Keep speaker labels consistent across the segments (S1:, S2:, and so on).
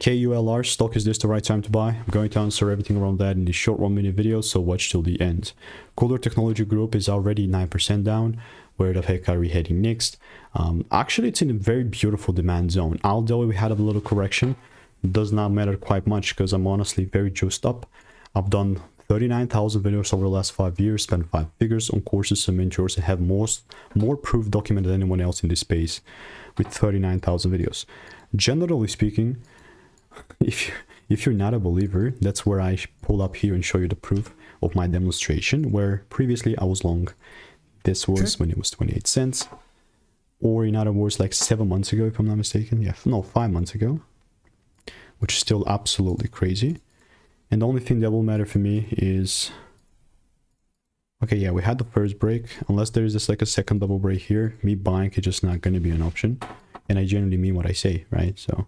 S1: KULR stock, is this the right time to buy? I'm going to answer everything around that in this short 1-minute video, so watch till the end. KULR Technology Group is already 9% down. Where the heck are we heading next? Actually, it's in a very beautiful demand zone. Although we had a little correction, it does not matter quite much because I'm honestly very juiced up. I've done 39,000 videos over the last 5 years, spent 5 figures on courses and mentors, and have more proof documented than anyone else in this space with 39,000 videos. Generally speaking, if you're not a believer, that's where I pull up here and show you the proof of my demonstration, where previously I was long. This was when it was 28 cents, or in other words, like 7 months ago, if I'm not mistaken. Yeah, no, 5 months ago, which is still absolutely crazy. And the only thing that will matter for me is, okay, yeah, we had the first break. Unless there is just like a second double break here, me buying is just not going to be an option. And I generally mean what I say, right? So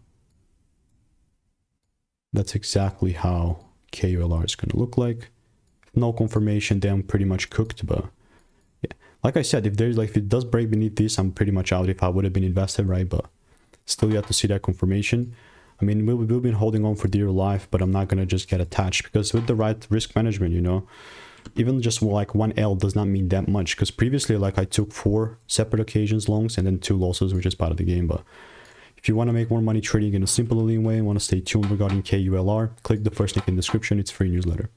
S1: that's exactly how KULR is going to look like. No confirmation, then I'm pretty much cooked, but yeah. Like I said, if it does break beneath this, I'm pretty much out if I would have been invested, right? But still yet to see that confirmation. I mean, we've been holding on for dear life, but I'm not going to just get attached, because with the right risk management, you know, even just like 1 L does not mean that much, because previously, like, I took 4 separate occasions longs and then 2 losses, which is part of the game. But if you want to make more money trading in a simple and lean way and want to stay tuned regarding KULR, click the first link in the description. It's free newsletter.